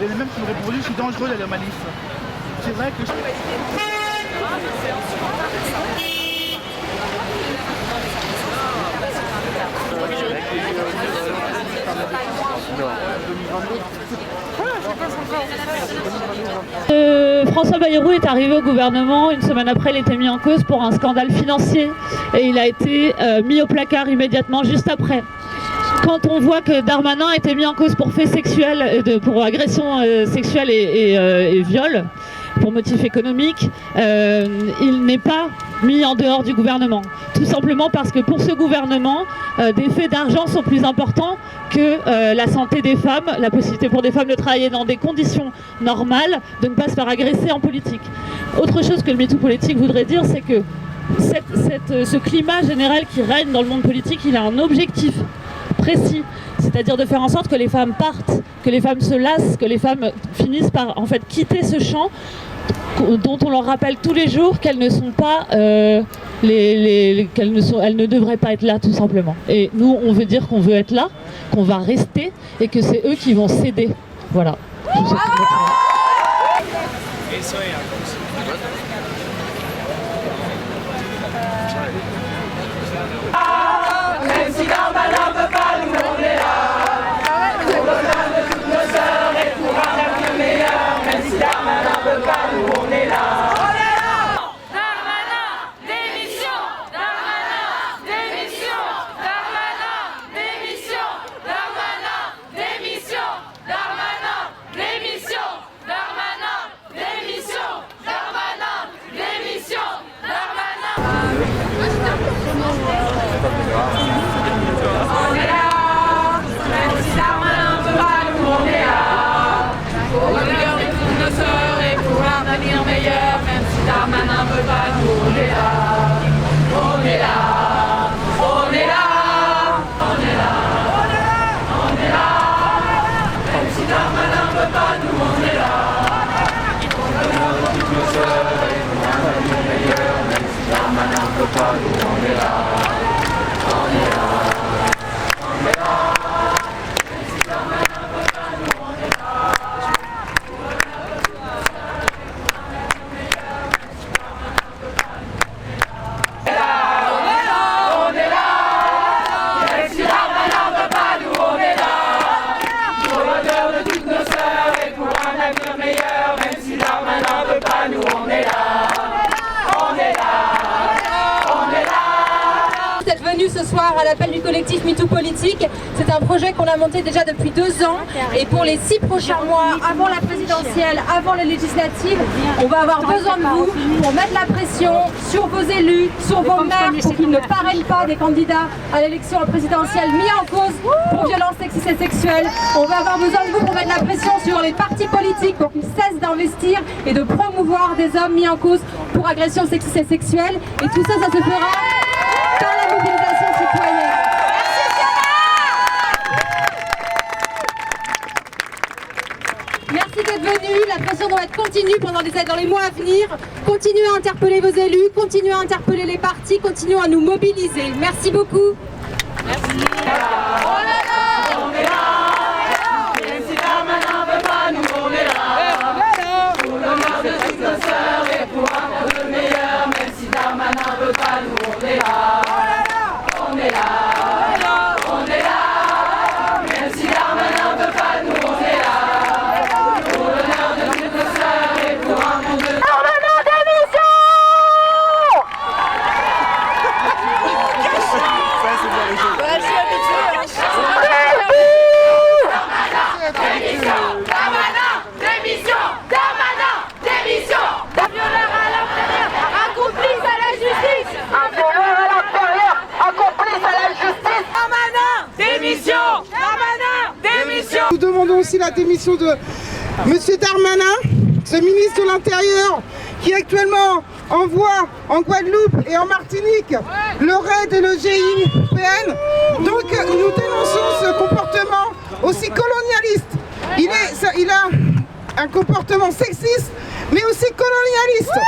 Il y en a même qui me répondu je suis dangereux d'aller au manif. C'est vrai que François Bayrou est arrivé au gouvernement, une semaine après il était mis en cause pour un scandale financier et il a été mis au placard immédiatement juste après. Quand on voit que Darmanin a été mis en cause pour faits sexuels, pour agression sexuelle et viol, pour motif économique, il n'est pas mis en dehors du gouvernement. Tout simplement parce que pour ce gouvernement, des faits d'argent sont plus importants que la santé des femmes, la possibilité pour des femmes de travailler dans des conditions normales, de ne pas se faire agresser en politique. Autre chose que le MeToo politique voudrait dire, c'est que ce climat général qui règne dans le monde politique, il a un objectif précis, c'est-à-dire de faire en sorte que les femmes partent, que les femmes se lassent, que les femmes finissent par en fait quitter ce champ dont on leur rappelle tous les jours qu'elles ne sont pas elles ne devraient pas être là tout simplement. Et nous on veut dire qu'on veut être là, qu'on va rester et que c'est eux qui vont céder. Voilà. Ce soir à l'appel du collectif MeToo Politique. C'est un projet qu'on a monté déjà depuis 2 ans et pour les 6 prochains mois, avant la présidentielle, avant les législatives, on va avoir besoin de vous pour mettre la pression sur vos élus, sur vos maires pour qu'ils ne parrainent pas des candidats à l'élection présidentielle mis en cause pour violences sexistes et sexuelles. On va avoir besoin de vous pour mettre la pression sur les partis politiques pour qu'ils cessent d'investir et de promouvoir des hommes mis en cause pour agressions sexistes et sexuelles. Et tout ça, ça se fera par la mobilisation citoyenne. Merci d'être venus. La pression doit être continue dans les mois à venir. Continuez à interpeller vos élus, continuez à interpeller les partis, continuons à nous mobiliser. Merci beaucoup. Merci. On est là, on est là. Même si Darmanin ne veut pas, nous on est là. Pour l'honneur de toutes nos sœurs et pour un monde meilleur. Même si Darmanin ne veut pas, nous on est là. On est là. On est là. Même si Darmanin ne veut pas, nous on est là. Pour l'honneur de toutes nos sœurs et pour un monde meilleur. Darmanin démission. Nous demandons aussi la démission de M. Darmanin, ce ministre de l'Intérieur qui actuellement envoie en Guadeloupe et en Martinique le RAID et le GIGN. Donc nous dénonçons ce comportement aussi colonialiste. Il a un comportement sexiste mais aussi colonialiste.